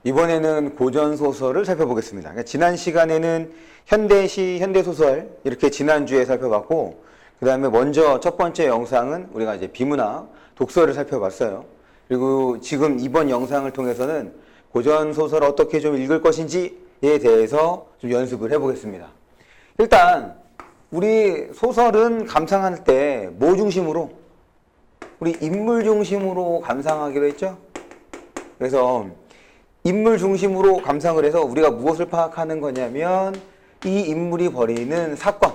이번에는 고전소설을 살펴보겠습니다. 그러니까 지난 시간에는 현대시, 현대소설 이렇게 지난주에 살펴봤고, 그 다음에 먼저 첫 번째 영상은 우리가 이제 비문학, 독서를 살펴봤어요. 그리고 지금 이번 영상을 통해서는 고전소설을 어떻게 좀 읽을 것인지에 대해서 좀 연습을 해보겠습니다. 일단 우리 소설은 감상할 때 뭐 중심으로? 우리 인물 중심으로 감상하기로 했죠? 그래서 인물 중심으로 감상을 해서 우리가 무엇을 파악하는 거냐면 이 인물이 벌이는 사건,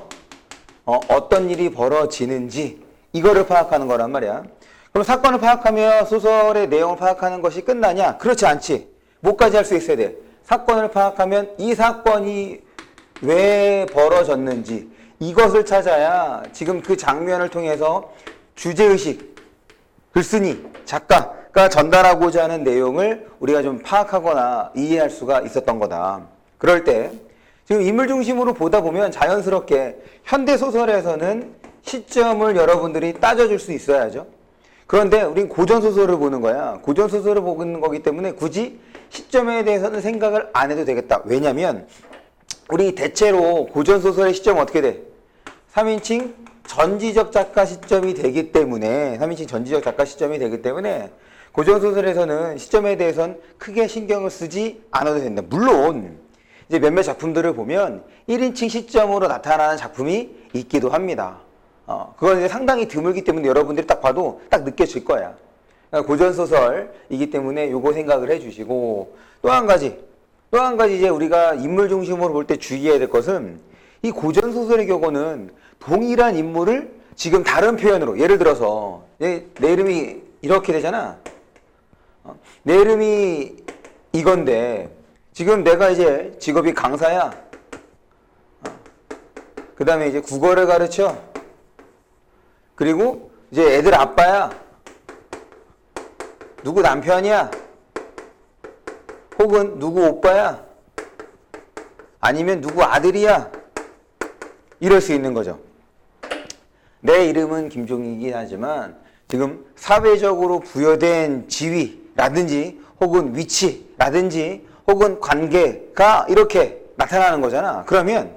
어떤 일이 벌어지는지 이거를 파악하는 거란 말이야. 그럼 사건을 파악하며 소설의 내용을 파악하는 것이 끝나냐? 그렇지 않지. 뭐까지 할 수 있어야 돼? 사건을 파악하면 이 사건이 왜 벌어졌는지 이것을 찾아야 지금 그 장면을 통해서 주제의식, 글쓴이, 작가가 전달하고자 하는 내용을 우리가 좀 파악하거나 이해할 수가 있었던 거다. 그럴 때 지금 인물 중심으로 보다 보면 자연스럽게 현대소설에서는 시점을 여러분들이 따져줄 수 있어야죠. 그런데 우린 고전소설을 보는 거야. 고전소설을 보는 거기 때문에 굳이 시점에 대해서는 생각을 안 해도 되겠다. 왜냐면 우리 대체로 고전소설의 시점은 어떻게 돼? 3인칭 전지적 작가 시점이 되기 때문에 고전소설에서는 시점에 대해서는 크게 신경을 쓰지 않아도 된다. 물론 이제 몇몇 작품들을 보면 1인칭 시점으로 나타나는 작품이 있기도 합니다. 그건 이제 상당히 드물기 때문에 여러분들이 딱 봐도 딱 느껴질 거야. 그러니까 고전소설이기 때문에 요거 생각을 해주시고, 또 한 가지 이제 우리가 인물 중심으로 볼 때 주의해야 될 것은 이 고전소설의 경우는 동일한 인물을 지금 다른 표현으로, 예를 들어서 내 이름이 이렇게 되잖아. 내 이름이 이건데 지금 내가 이제 직업이 강사야. 그 다음에 이제 국어를 가르쳐. 그리고 이제 애들 아빠야. 누구 남편이야. 혹은 누구 오빠야. 아니면 누구 아들이야. 이럴 수 있는 거죠. 내 이름은 김종익이긴 하지만 지금 사회적으로 부여된 지위라든지 혹은 위치라든지 혹은 관계가 이렇게 나타나는 거잖아. 그러면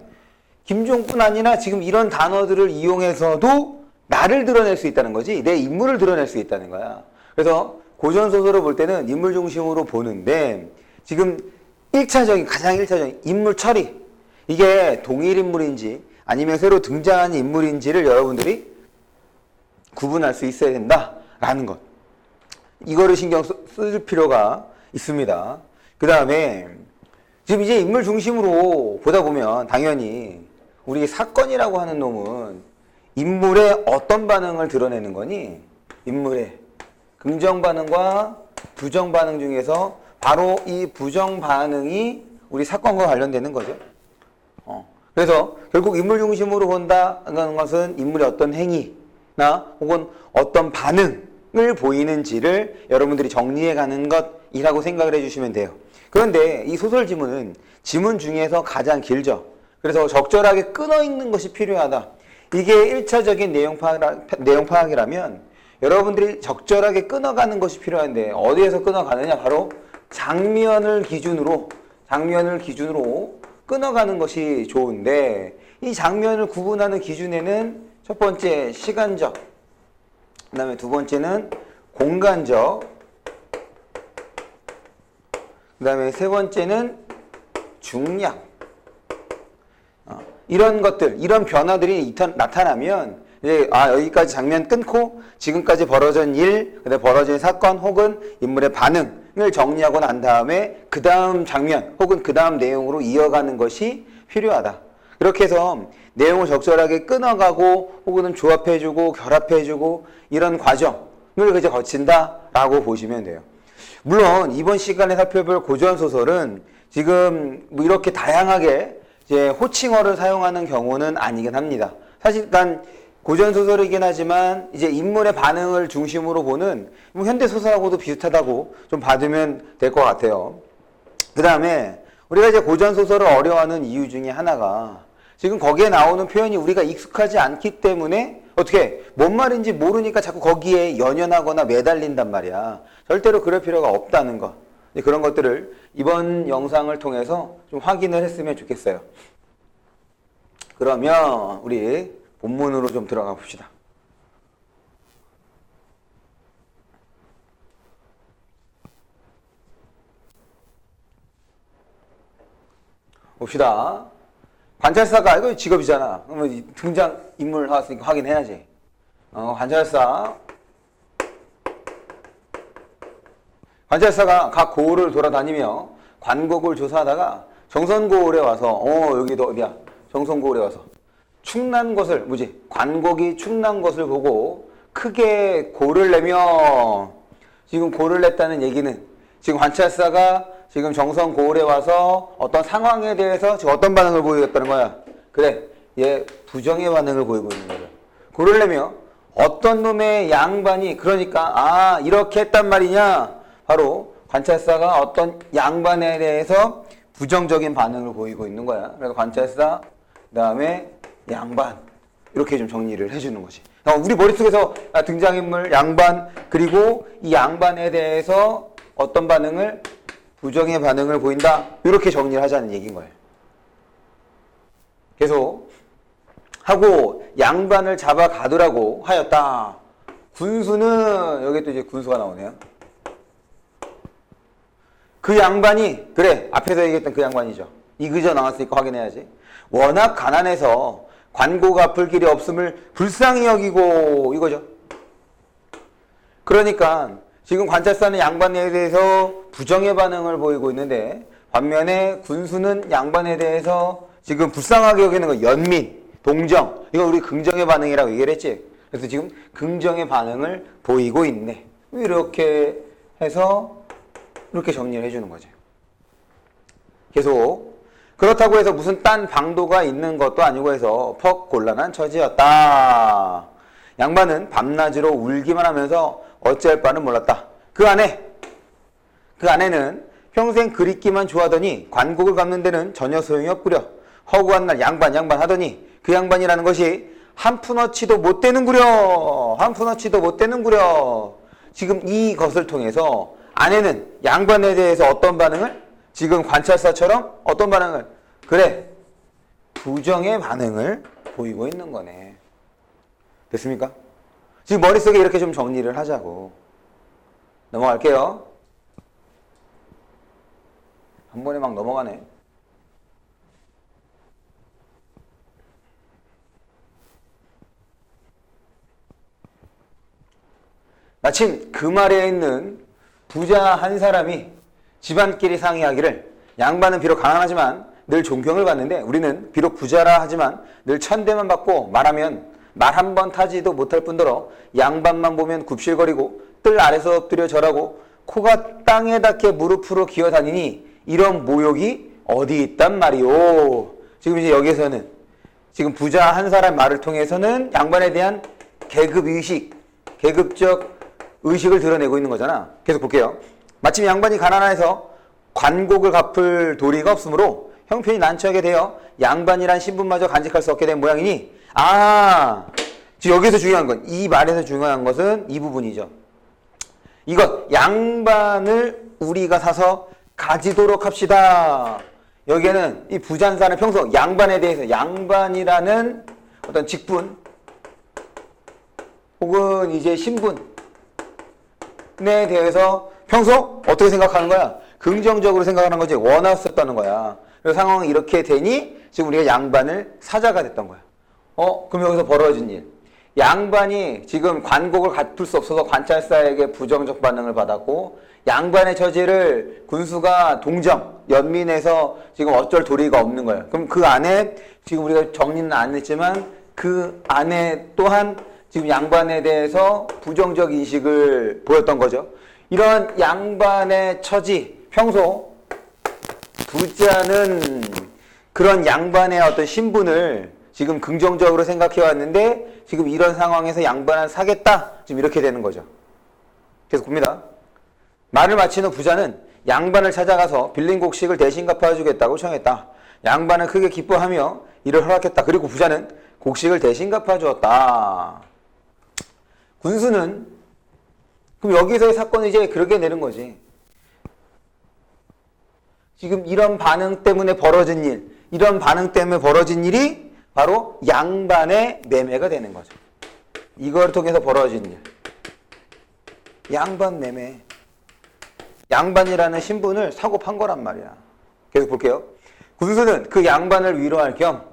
김종뿐 아니라 지금 이런 단어들을 이용해서도 나를 드러낼 수 있다는 거지. 내 인물을 드러낼 수 있다는 거야. 그래서 고전소설을 볼 때는 인물 중심으로 보는데 지금 가장 1차적인 인물 처리. 이게 동일 인물인지 아니면 새로 등장하는 인물인지를 여러분들이 구분할 수 있어야 된다라는 것. 이거를 신경 쓸 필요가 있습니다. 그 다음에 지금 이제 인물 중심으로 보다 보면 당연히 우리 사건이라고 하는 놈은 인물의 어떤 반응을 드러내는 거니? 인물의 긍정 반응과 부정 반응 중에서 바로 이 부정 반응이 우리 사건과 관련되는 거죠. 그래서 결국 인물 중심으로 본다는 것은 인물의 어떤 행위나 혹은 어떤 반응을 보이는지를 여러분들이 정리해가는 것이라고 생각을 해주시면 돼요. 그런데 이 소설 지문은 지문 중에서 가장 길죠. 그래서 적절하게 끊어 읽는 것이 필요하다. 이게 1차적인 내용 파악이라면 여러분들이 적절하게 끊어가는 것이 필요한데 어디에서 끊어가느냐? 바로 장면을 기준으로 끊어가는 것이 좋은데 이 장면을 구분하는 기준에는 첫 번째 시간적, 그 다음에 두 번째는 공간적, 그 다음에 세 번째는 중량. 이런 것들, 이런 변화들이 나타나면 이제 여기까지 장면 끊고 지금까지 벌어진 일, 그다음에 벌어진 사건 혹은 인물의 반응을 정리하고 난 다음에 그 다음 장면 혹은 그 다음 내용으로 이어가는 것이 필요하다. 그렇게 해서 내용을 적절하게 끊어가고 혹은 조합해주고 결합해주고 이런 과정을 이제 거친다라고 보시면 돼요. 물론 이번 시간에 살펴볼 고전소설은 지금 뭐 이렇게 다양하게 이제 호칭어를 사용하는 경우는 아니긴 합니다. 사실 고전소설이긴 하지만 이제 인물의 반응을 중심으로 보는 뭐 현대소설하고도 비슷하다고 좀 받으면 될 것 같아요. 그 다음에 우리가 이제 고전소설을 어려워하는 이유 중에 하나가 지금 거기에 나오는 표현이 우리가 익숙하지 않기 때문에 어떻게 뭔 말인지 모르니까 자꾸 거기에 연연하거나 매달린단 말이야. 절대로 그럴 필요가 없다는 거. 그런 것들을 이번 영상을 통해서 좀 확인을 했으면 좋겠어요. 그러면 우리 본문으로 좀 들어가 봅시다. 봅시다. 관찰사가 이거 직업이잖아. 그러면 등장 인물 나왔으니까 확인해야지. 관찰사가 각 고을을 돌아다니며 관곡을 조사하다가 정선고을에 와서 여기도 어디야? 정선고을에 와서 충난 것을 뭐지? 관곡이 충난 것을 보고 크게 고를 내며 지금 고를 냈다는 얘기는 지금 관찰사가 지금 정선고을에 와서 어떤 상황에 대해서 지금 어떤 반응을 보이겠다는 거야. 그래, 얘 부정의 반응을 보이고 있는 거죠. 고를 내며 어떤 놈의 양반이 그러니까 이렇게 했단 말이냐. 바로 관찰사가 어떤 양반에 대해서 부정적인 반응을 보이고 있는 거야. 그래서 관찰사, 그 다음에 양반 이렇게 좀 정리를 해주는 거지. 우리 머릿속에서 등장인물, 양반, 그리고 이 양반에 대해서 어떤 반응을 부정의 반응을 보인다. 이렇게 정리를 하자는 얘기인 거예요. 계속 하고 양반을 잡아가더라고 하였다. 군수는 여기 또 이제 군수가 나오네요. 그 양반이 그래 앞에서 얘기했던 그 양반이죠. 이그저 나왔으니까 확인해야지. 워낙 가난해서 관고 갚을 길이 없음을 불쌍히 여기고 이거죠. 그러니까 지금 관찰사는 양반에 대해서 부정의 반응을 보이고 있는데 반면에 군수는 양반에 대해서 지금 불쌍하게 여기는 거 연민, 동정. 이거 우리 긍정의 반응이라고 얘기를 했지. 그래서 지금 긍정의 반응을 보이고 있네. 이렇게 해서 이렇게 정리를 해주는 거죠. 계속 그렇다고 해서 무슨 딴 방도가 있는 것도 아니고 해서 퍽 곤란한 처지였다. 양반은 밤낮으로 울기만 하면서 어찌할 바는 몰랐다. 그 아내는 평생 그립기만 좋아하더니 관곡을 갚는 데는 전혀 소용이 없구려. 허구한 날 양반 하더니 그 양반이라는 것이 한 푼어치도 못 되는구려. 지금 이것을 통해서 아내는 양반에 대해서 어떤 반응을? 지금 관찰사처럼 어떤 반응을? 그래, 부정의 반응을 보이고 있는 거네. 됐습니까? 지금 머릿속에 이렇게 좀 정리를 하자고. 넘어갈게요. 한 번에 막 넘어가네. 마침 그 말에 있는 부자 한 사람이 집안끼리 상의하기를 양반은 비록 가난하지만 늘 존경을 받는데 우리는 비록 부자라 하지만 늘 천대만 받고 말하면 말 한 번 타지도 못할 뿐더러 양반만 보면 굽실거리고 뜰 아래서 엎드려 절하고 코가 땅에 닿게 무릎으로 기어다니니 이런 모욕이 어디 있단 말이오. 지금 이제 여기서는 지금 부자 한 사람 말을 통해서는 양반에 대한 계급의식, 계급적 의식을 드러내고 있는 거잖아. 계속 볼게요. 마침 양반이 가난해서 관곡을 갚을 도리가 없으므로 형편이 난처하게 되어 양반이란 신분마저 간직할 수 없게 된 모양이니 지금 여기서 중요한 건 이 말에서 중요한 것은 이 부분이죠. 이것 양반을 우리가 사서 가지도록 합시다. 여기에는 이 부자 한 사람 평소 양반에 대해서 양반이라는 어떤 직분 혹은 이제 신분에 대해서 평소 어떻게 생각하는 거야? 긍정적으로 생각하는 거지 원했었다는 거야. 그래서 상황이 이렇게 되니 지금 우리가 양반을 사자가 됐던 거야. 그럼 여기서 벌어진 일. 양반이 지금 관곡을 갚을 수 없어서 관찰사에게 부정적 반응을 받았고 양반의 처지를 군수가 동정, 연민해서 지금 어쩔 도리가 없는 거예요. 그럼 그 안에 지금 우리가 정리는 안 했지만 그 안에 또한 지금 양반에 대해서 부정적 인식을 보였던 거죠. 이런 양반의 처지, 평소 부자는 그런 양반의 어떤 신분을 지금 긍정적으로 생각해 왔는데 지금 이런 상황에서 양반을 사겠다. 지금 이렇게 되는 거죠. 계속 봅니다. 말을 마친 후 부자는 양반을 찾아가서 빌린 곡식을 대신 갚아주겠다고 청했다. 양반은 크게 기뻐하며 이를 허락했다. 그리고 부자는 곡식을 대신 갚아주었다. 군수는 그럼 여기서의 사건은 이제 그렇게 내는 거지. 지금 이런 반응 때문에 벌어진 일, 이런 반응 때문에 벌어진 일이 바로 양반의 매매가 되는 거죠. 이걸 통해서 벌어진 일. 양반 매매. 양반이라는 신분을 사고 판 거란 말이야. 계속 볼게요. 군수는 그 양반을 위로할 겸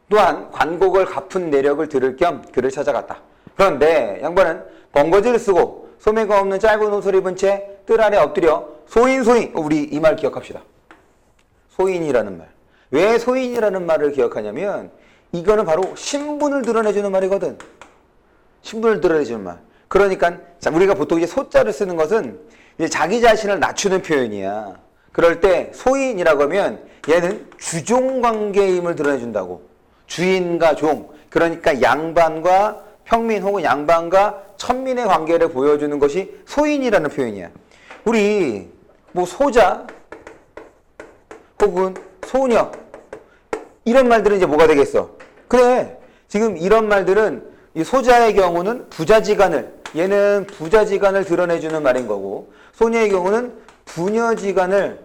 또한 관곡을 갚은 내력을 들을 겸 그를 찾아갔다. 그런데 양반은 번거지를 쓰고 소매가 없는 짧은 옷을 입은 채 뜰 아래 엎드려 소인. 우리 이 말 기억합시다. 소인이라는 말. 왜 소인이라는 말을 기억하냐면 이거는 바로 신분을 드러내주는 말이거든. 신분을 드러내주는 말. 그러니까 우리가 보통 이제 소자를 쓰는 것은 이제 자기 자신을 낮추는 표현이야. 그럴 때 소인이라고 하면 얘는 주종 관계임을 드러내준다고. 주인과 종. 그러니까 양반과 평민 혹은 양반과 천민의 관계를 보여주는 것이 소인이라는 표현이야. 우리 뭐 소자 혹은 소녀 이런 말들은 이제 뭐가 되겠어? 그래. 지금 이런 말들은 이 소자의 경우는 부자지간을 얘는 부자지간을 드러내주는 말인 거고 소녀의 경우는 부녀지간을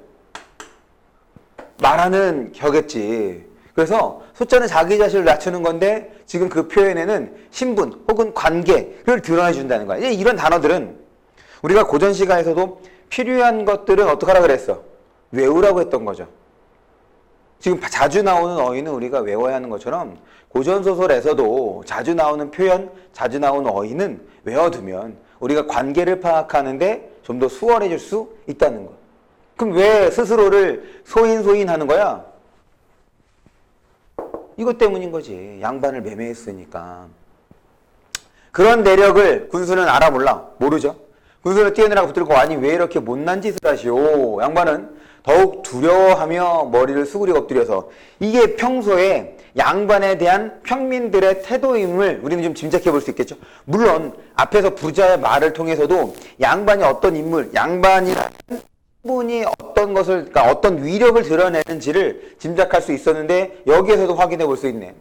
말하는 격겠지. 그래서 소자는 자기 자신을 낮추는 건데 지금 그 표현에는 신분 혹은 관계를 드러내준다는 거야. 이런 단어들은 우리가 고전 시가에서도 필요한 것들은 어떻게 하라 그랬어? 외우라고 했던 거죠. 지금 자주 나오는 어휘는 우리가 외워야 하는 것처럼 고전소설에서도 자주 나오는 표현, 자주 나오는 어휘는 외워두면 우리가 관계를 파악하는데 좀 더 수월해질 수 있다는 거. 그럼 왜 스스로를 소인 하는 거야? 이것 때문인 거지. 양반을 매매했으니까. 그런 내력을 군수는 알아 몰라? 모르죠. 군수는 뛰어내라고 붙들고 아니 왜 이렇게 못난 짓을 하시오? 양반은 더욱 두려워하며 머리를 수그리고 엎드려서 이게 평소에 양반에 대한 평민들의 태도임을 우리는 좀 짐작해 볼 수 있겠죠. 물론 앞에서 부자의 말을 통해서도 양반이 어떤 인물, 양반이라는 분이 어떤 것을, 그러니까 어떤 위력을 드러내는지를 짐작할 수 있었는데 여기에서도 확인해 볼 수 있네.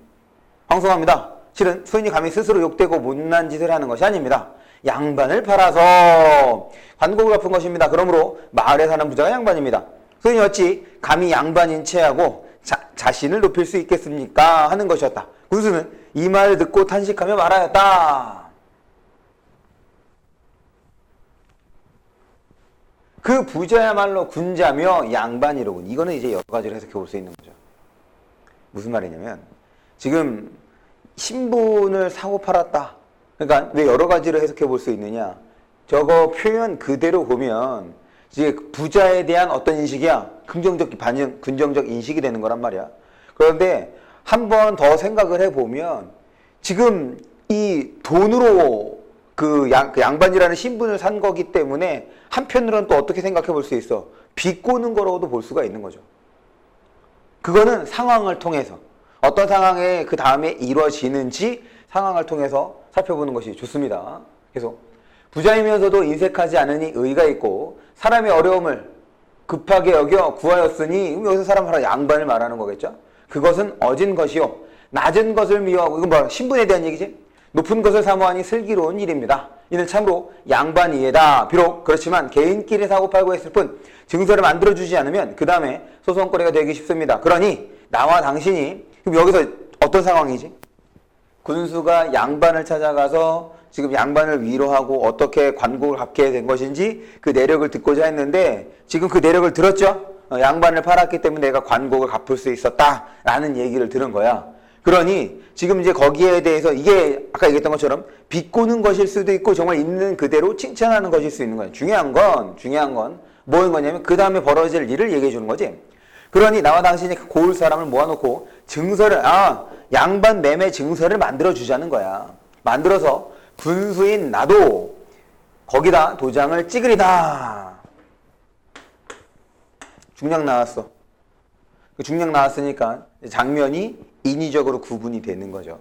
방송합니다. 실은 소인이 감히 스스로 욕되고 못난 짓을 하는 것이 아닙니다. 양반을 팔아서 관곡을 갚은 것입니다. 그러므로 마을에 사는 부자가 양반입니다. 소인이 어찌 감히 양반인 체하고 자신을 높일 수 있겠습니까? 하는 것이었다. 군수는 이 말을 듣고 탄식하며 말하였다. 그 부자야말로 군자며 양반이로군. 이거는 이제 여러 가지로 해석해 볼 수 있는 거죠. 무슨 말이냐면 지금 신분을 사고 팔았다. 그러니까 왜 여러 가지로 해석해 볼 수 있느냐. 저거 표현 그대로 보면 이제 부자에 대한 어떤 인식이야? 긍정적 반영, 긍정적 인식이 되는 거란 말이야. 그런데 한 번 더 생각을 해보면 지금 이 돈으로 그 양반이라는 신분을 산 거기 때문에 한편으로는 또 어떻게 생각해 볼 수 있어? 비꼬는 거라고도 볼 수가 있는 거죠. 그거는 상황을 통해서 어떤 상황에 그 다음에 이루어지는지 상황을 통해서 살펴보는 것이 좋습니다. 그래서 부자이면서도 인색하지 않으니 의가 있고 사람의 어려움을 급하게 여겨 구하였으니 여기서 사람 하나 양반을 말하는 거겠죠. 그것은 어진 것이요 낮은 것을 미워하고 이건 뭐 신분에 대한 얘기지. 높은 것을 사모하니 슬기로운 일입니다. 이는 참으로 양반이에다. 비록 그렇지만 개인끼리 사고팔고 했을 뿐 증서를 만들어주지 않으면 그 다음에 소송거리가 되기 쉽습니다. 그러니 나와 당신이 그럼 여기서 어떤 상황이지? 군수가 양반을 찾아가서 지금 양반을 위로하고 어떻게 관곡을 갚게 된 것인지 그 내력을 듣고자 했는데 지금 그 내력을 들었죠? 양반을 팔았기 때문에 내가 관곡을 갚을 수 있었다라는 얘기를 들은 거야. 그러니 지금 이제 거기에 대해서 이게 아까 얘기했던 것처럼 비꼬는 것일 수도 있고 정말 있는 그대로 칭찬하는 것일 수 있는 거야. 중요한 건 뭐인 거냐면 그 다음에 벌어질 일을 얘기해 주는 거지. 그러니 나와 당신이 고을 사람을 모아놓고 증서를 양반 매매 증서를 만들어 주자는 거야. 만들어서 군수인 나도 거기다 도장을 찍으리다. 중량 나왔어. 그 중량 나왔으니까 장면이 인위적으로 구분이 되는 거죠.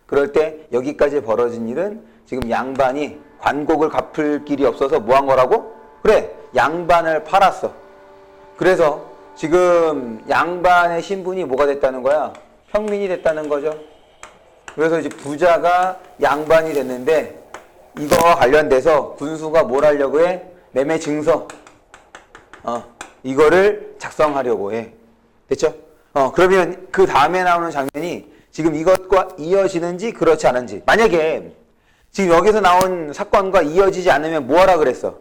그럴 때 여기까지 벌어진 일은 지금 양반이 관곡을 갚을 길이 없어서 뭐 한 거라고? 그래, 양반을 팔았어. 그래서 지금 양반의 신분이 뭐가 됐다는 거야? 평민이 됐다는 거죠. 그래서 이제 부자가 양반이 됐는데 이거와 관련돼서 군수가 뭘 하려고 해? 매매 증서. 이거를 작성하려고 해. 됐죠? 그러면 그 다음에 나오는 장면이 지금 이것과 이어지는지 그렇지 않은지. 만약에 지금 여기서 나온 사건과 이어지지 않으면 뭐 하라 그랬어?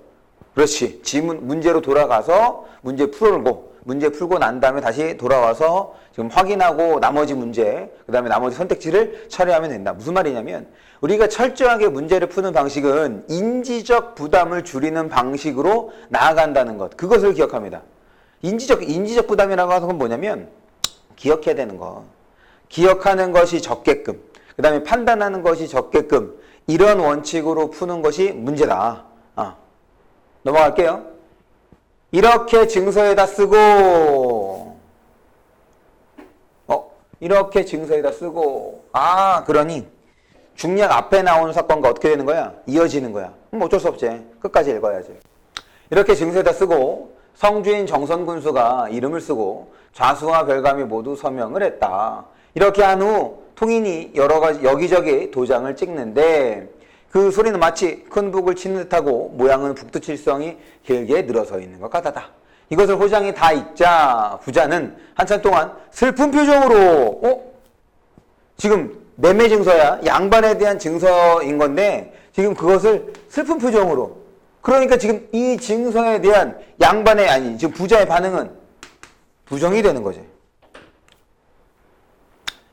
그렇지. 지문, 문제로 돌아가서 문제 풀고 난 다음에 다시 돌아와서 지금 확인하고 나머지 문제, 그 다음에 나머지 선택지를 처리하면 된다. 무슨 말이냐면 우리가 철저하게 문제를 푸는 방식은 인지적 부담을 줄이는 방식으로 나아간다는 것. 그것을 기억합니다. 인지적 부담이라고 하는 건 뭐냐면 기억해야 되는 거. 기억하는 것이 적게끔, 그 다음에 판단하는 것이 적게끔 이런 원칙으로 푸는 것이 문제다. 넘어갈게요. 이렇게 증서에다 쓰고 이렇게 증서에다 쓰고 그러니 중략 앞에 나오는 사건과 어떻게 되는 거야? 이어지는 거야. 어쩔 수 없지. 끝까지 읽어야지. 이렇게 증서에다 쓰고 성주인 정선군수가 이름을 쓰고 좌수와 별감이 모두 서명을 했다. 이렇게 한 후 통인이 여러 가지 여기저기 도장을 찍는데 그 소리는 마치 큰 북을 치는 듯하고 모양은 북두칠성이 길게 늘어서 있는 것 같았다. 이것을 호장이 다 읽자 부자는 한참 동안 슬픈 표정으로 지금 매매 증서야. 양반에 대한 증서인 건데 지금 그것을 슬픈 표정으로, 그러니까 지금 이 증서에 대한 양반의 지금 부자의 반응은 부정이 되는 거지.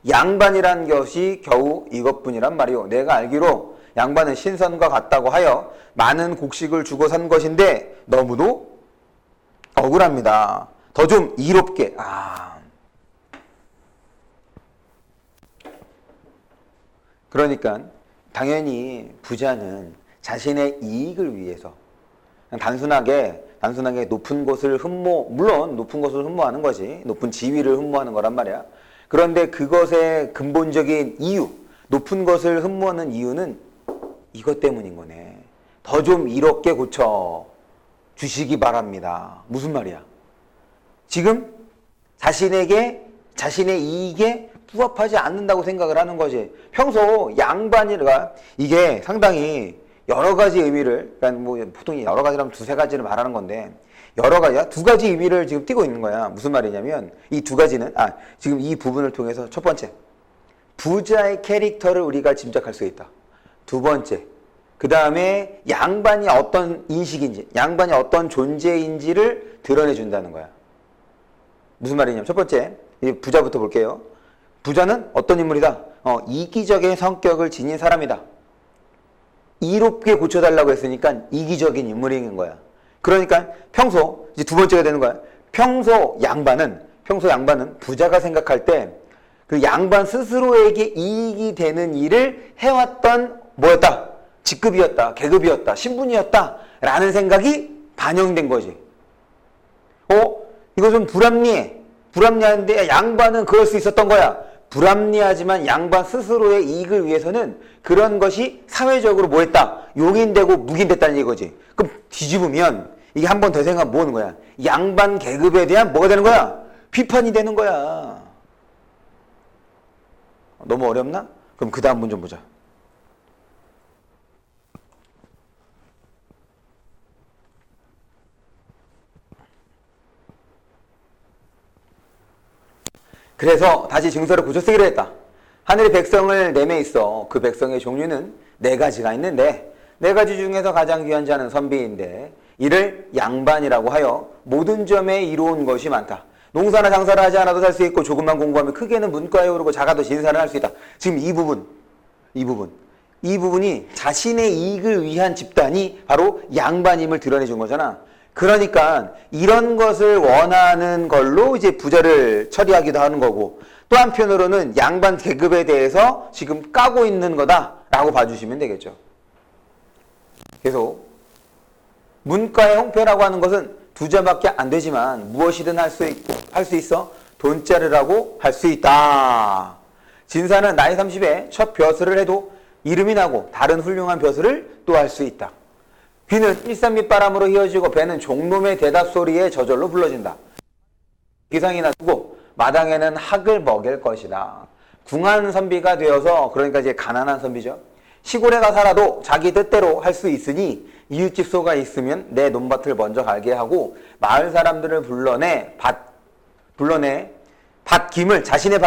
양반이란 것이 겨우 이것뿐이란 말이오. 내가 알기로 양반은 신선과 같다고 하여 많은 곡식을 주고 산 것인데 너무도 억울합니다. 더 좀 이롭게. 그러니까 당연히 부자는 자신의 이익을 위해서 단순하게 높은 곳을 물론 높은 곳을 흠모하는 거지. 높은 지위를 흠모하는 거란 말이야. 그런데 그것의 근본적인 이유, 높은 것을 흠모하는 이유는 이것 때문인 거네. 더 좀 이롭게 고쳐 주시기 바랍니다. 무슨 말이야? 지금 자신의 이익에 부합하지 않는다고 생각을 하는 거지. 평소 양반이가 이게 상당히 여러 가지 의미를, 그러니까 보통 여러 가지라면 두세 가지를 말하는 건데 두 가지 의미를 지금 띠고 있는 거야. 무슨 말이냐면 이 두 가지는 지금 이 부분을 통해서 첫 번째, 부자의 캐릭터를 우리가 짐작할 수 있다. 두 번째, 그 다음에 양반이 어떤 인식인지, 양반이 어떤 존재인지를 드러내 준다는 거야. 무슨 말이냐면 첫 번째, 부자부터 볼게요. 부자는 어떤 인물이다? 이기적인 성격을 지닌 사람이다. 이롭게 고쳐달라고 했으니까 이기적인 인물인 거야. 그러니까 평소, 이제 두 번째가 되는 거야. 평소 양반은 부자가 생각할 때 그 양반 스스로에게 이익이 되는 일을 해왔던 뭐였다? 직급이었다, 계급이었다, 신분이었다 라는 생각이 반영된 거지. 이거 좀 불합리해. 불합리한데 양반은 그럴 수 있었던 거야. 불합리하지만 양반 스스로의 이익을 위해서는 그런 것이 사회적으로 뭐했다? 용인되고 묵인됐다는 이거지. 그럼 뒤집으면 이게 한 번 더 생각하면 뭐 하는 거야? 양반 계급에 대한 뭐가 되는 거야? 비판이 되는 거야. 너무 어렵나? 그럼 그 다음 문 좀 보자. 그래서 다시 증서를 고쳐 쓰기로 했다. 하늘의 백성을 내매 있어. 그 백성의 종류는 4가지가 있는데 4가지 중에서 가장 귀한 자는 선비인데 이를 양반이라고 하여 모든 점에 이로운 것이 많다. 농사나 장사를 하지 않아도 살 수 있고 조금만 공부하면 크게는 문과에 오르고 작아도 진사를 할 수 있다. 지금 이 부분이 자신의 이익을 위한 집단이 바로 양반임을 드러내 준 거잖아. 그러니까 이런 것을 원하는 걸로 이제 부자를 처리하기도 하는 거고, 또 한편으로는 양반 계급에 대해서 지금 까고 있는 거다라고 봐주시면 되겠죠. 계속 문과의 홍패라고 하는 것은 2자밖에 안 되지만 무엇이든 할 수 있어. 돈자르라고 할 수 있다. 진사는 나이 30에 첫 벼슬을 해도 이름이 나고 다른 훌륭한 벼슬을 또 할 수 있다. 귀는 일산밑바람으로 휘어지고 배는 종놈의 대답소리에 저절로 불러진다. 기상이나 두고 마당에는 학을 먹일 것이다. 궁한 선비가 되어서, 그러니까 이제 가난한 선비죠. 시골에 가 살아도 자기 뜻대로 할 수 있으니 이웃집소가 있으면 내 논밭을 먼저 갈게 하고 마을 사람들을 불러내 밭김을 자신의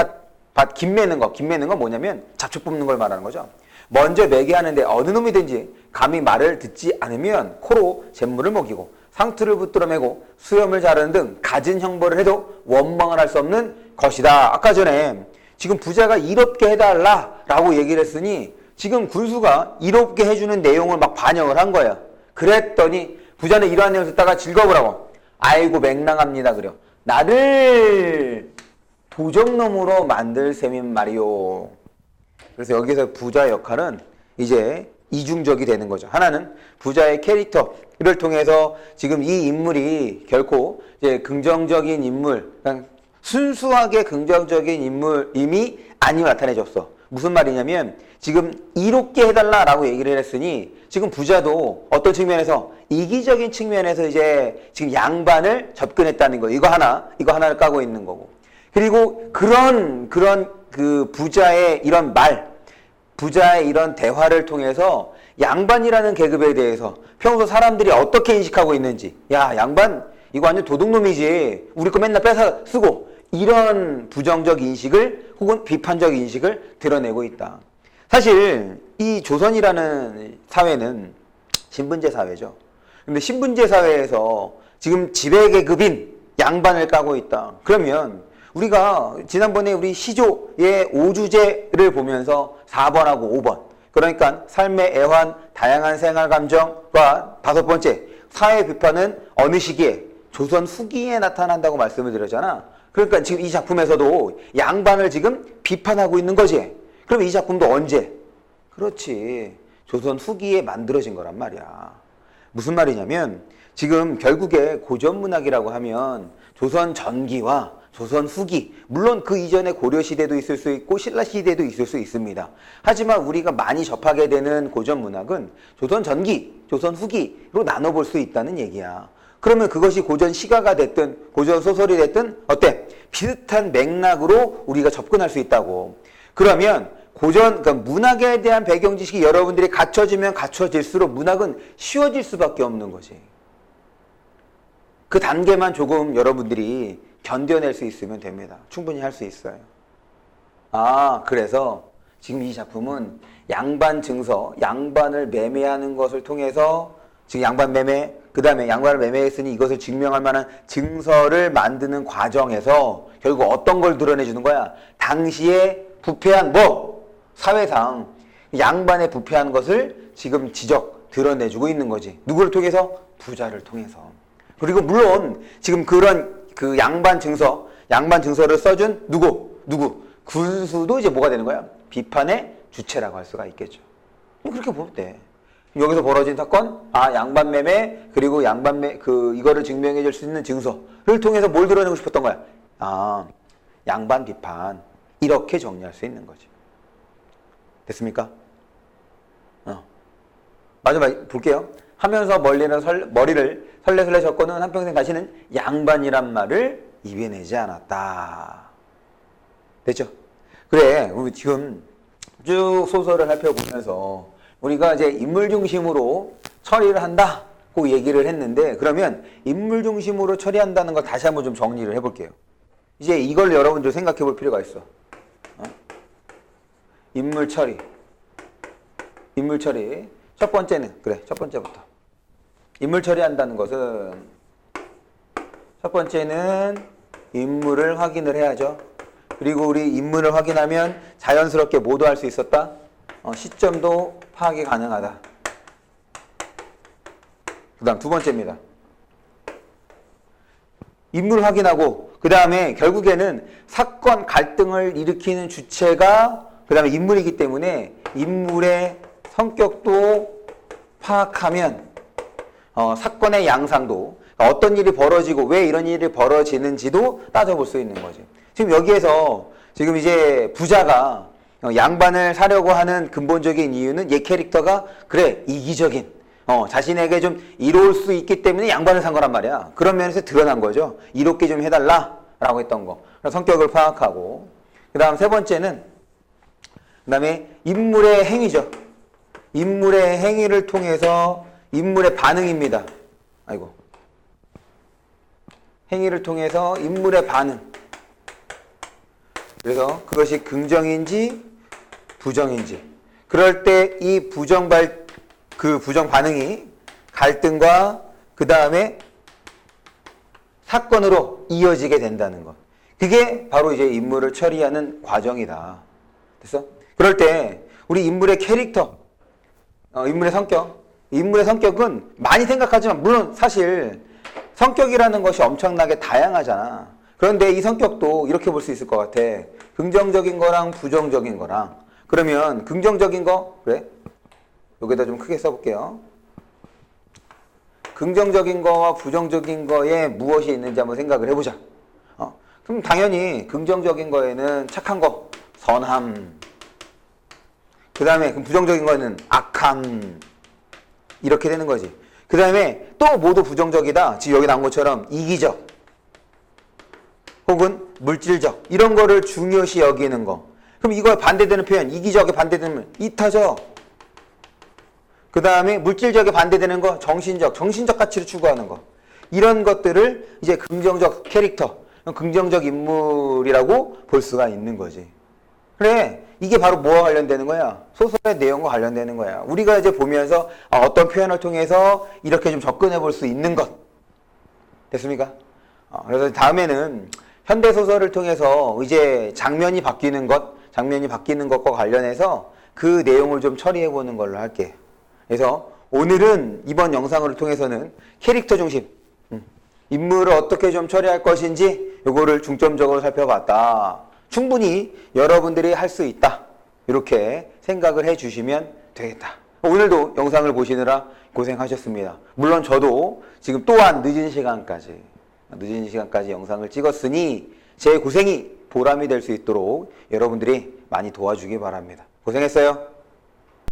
밭김 매는 거. 김 매는 건 뭐냐면 잡초 뽑는 걸 말하는 거죠. 먼저 매게 하는데 어느 놈이든지 감히 말을 듣지 않으면 코로 잿물을 먹이고 상투를 붙들어 매고 수염을 자르는 등 갖은 형벌을 해도 원망을 할 수 없는 것이다. 아까 전에 지금 부자가 이롭게 해달라라고 얘기를 했으니 지금 군수가 이롭게 해주는 내용을 막 반영을 한 거예요. 그랬더니 부자는 이러한 내용을 듣다가 즐거우라고 아이고 맹랑합니다. 그래요. 나를 도적놈으로 만들 셈인 말이요. 그래서 여기서 부자 역할은 이제 이중적이 되는 거죠. 하나는 부자의 캐릭터를 통해서 지금 이 인물이 결코 이제 긍정적인 인물, 그냥 순수하게 긍정적인 인물임이 아니고 나타내줬어. 무슨 말이냐면 지금 이롭게 해달라라고 얘기를 했으니 지금 부자도 어떤 측면에서 이기적인 측면에서 이제 지금 양반을 접근했다는 거. 이거 하나를 까고 있는 거고. 그리고 그런 그 부자의 이런 부자의 이런 대화를 통해서 양반이라는 계급에 대해서 평소 사람들이 어떻게 인식하고 있는지, 야, 양반 이거 완전 도둑놈이지, 우리 거 맨날 뺏어 쓰고, 이런 부정적 인식을 혹은 비판적 인식을 드러내고 있다. 사실 이 조선이라는 사회는 신분제 사회죠. 근데 신분제 사회에서 지금 지배계급인 양반을 까고 있다. 그러면 우리가 지난번에 우리 시조의 5주제를 보면서 4번하고 5번, 그러니까 삶의 애환, 다양한 생활 감정과 5번째, 사회 비판은 어느 시기에? 조선 후기에 나타난다고 말씀을 드렸잖아. 그러니까 지금 이 작품에서도 양반을 지금 비판하고 있는 거지. 그럼 이 작품도 언제? 그렇지. 조선 후기에 만들어진 거란 말이야. 무슨 말이냐면 지금 결국에 고전문학이라고 하면 조선 전기와 조선 후기, 물론 그 이전에 고려시대도 있을 수 있고 신라시대도 있을 수 있습니다. 하지만 우리가 많이 접하게 되는 고전문학은 조선 전기, 조선 후기로 나눠볼 수 있다는 얘기야. 그러면 그것이 고전 시가가 됐든 고전 소설이 됐든 어때? 비슷한 맥락으로 우리가 접근할 수 있다고. 그러면 그러니까 문학에 대한 배경 지식이 여러분들이 갖춰지면 갖춰질수록 문학은 쉬워질 수밖에 없는 거지. 그 단계만 조금 여러분들이 견뎌낼 수 있으면 됩니다. 충분히 할 수 있어요. 그래서 지금 이 작품은 양반 증서, 양반을 매매하는 것을 통해서 지금 양반 매매, 그 다음에 양반을 매매했으니 이것을 증명할 만한 증서를 만드는 과정에서 결국 어떤 걸 드러내주는 거야? 당시에 부패한 사회상 양반의 부패한 것을 지금 드러내주고 있는 거지. 누구를 통해서? 부자를 통해서. 그리고 물론 지금 그 양반 증서를 써준 누구? 군수도 이제 뭐가 되는 거야? 비판의 주체라고 할 수가 있겠죠. 그렇게 보면 돼. 여기서 벌어진 사건, 양반 매매, 그리고 이거를 증명해 줄 수 있는 증서를 통해서 뭘 드러내고 싶었던 거야? 양반 비판. 이렇게 정리할 수 있는 거지. 됐습니까? 마지막 볼게요. 하면서 머리를 설레설레 젓고는 한평생 다시는 양반이란 말을 입에 내지 않았다. 됐죠? 그래, 우리 지금 쭉 소설을 살펴보면서 우리가 이제 인물 중심으로 처리를 한다고 얘기를 했는데, 그러면 인물 중심으로 처리한다는 걸 다시 한번 좀 정리를 해볼게요. 이제 이걸 여러분들 생각해 볼 필요가 있어. 인물 처리. 첫 번째는, 첫 번째부터. 인물 처리한다는 것은 첫 번째는 인물을 확인을 해야죠. 그리고 우리 인물을 확인하면 자연스럽게 뭐도 할 수 있었다? 시점도 파악이 가능하다. 그 다음 두 번째입니다. 인물 확인하고 그 다음에 결국에는 사건 갈등을 일으키는 주체가 그 다음에 인물이기 때문에 인물의 성격도 파악하면 사건의 양상도, 그러니까 어떤 일이 벌어지고 왜 이런 일이 벌어지는지도 따져볼 수 있는 거지. 지금 여기에서 지금 이제 부자가 양반을 사려고 하는 근본적인 이유는 얘 캐릭터가 이기적인 자신에게 좀 이로울 수 있기 때문에 양반을 산 거란 말이야. 그런 면에서 드러난 거죠. 이롭게 좀 해달라 라고 했던 거. 성격을 파악하고 그 다음 세 번째는 그 다음에 인물의 행위죠. 인물의 행위를 통해서 인물의 반응입니다. 아이고. 행위를 통해서 인물의 반응. 그래서 그것이 긍정인지 부정인지. 그럴 때 이 부정 반응이 갈등과 그 다음에 사건으로 이어지게 된다는 것. 그게 바로 이제 인물을 처리하는 과정이다. 됐어? 그럴 때 우리 인물의 캐릭터, 인물의 성격, 인물의 성격은 많이 생각하지만 물론 사실 성격이라는 것이 엄청나게 다양하잖아. 그런데 이 성격도 이렇게 볼 수 있을 것 같아. 긍정적인 거랑 부정적인 거랑. 그러면 긍정적인 거, 그래? 여기다 좀 크게 써볼게요. 긍정적인 거와 부정적인 거에 무엇이 있는지 한번 생각을 해보자. 그럼 당연히 긍정적인 거에는 착한 거, 선함. 그 다음에 부정적인 거는 악함. 이렇게 되는 거지. 그 다음에 또 모두 부정적이다. 지금 여기 나온 것처럼 이기적. 혹은 물질적. 이런 거를 중요시 여기는 거. 그럼 이거에 반대되는 표현, 이기적에 반대되는 이타적. 그 다음에 물질적에 반대되는 거, 정신적 가치를 추구하는 거. 이런 것들을 이제 긍정적 캐릭터, 긍정적 인물이라고 볼 수가 있는 거지. 그래, 이게 바로 뭐와 관련되는 거야? 소설의 내용과 관련되는 거야. 우리가 이제 보면서 어떤 표현을 통해서 이렇게 좀 접근해 볼 수 있는 것. 됐습니까? 그래서 다음에는 현대소설을 통해서 이제 장면이 바뀌는 것과 관련해서 그 내용을 좀 처리해 보는 걸로 할게요. 그래서 오늘은 이번 영상을 통해서는 캐릭터 중심, 인물을 어떻게 좀 처리할 것인지 요거를 중점적으로 살펴봤다. 충분히 여러분들이 할 수 있다. 이렇게 생각을 해 주시면 되겠다. 오늘도 영상을 보시느라 고생하셨습니다. 물론 저도 지금 또한 늦은 시간까지 영상을 찍었으니 제 고생이 보람이 될 수 있도록 여러분들이 많이 도와주기 바랍니다. 고생했어요.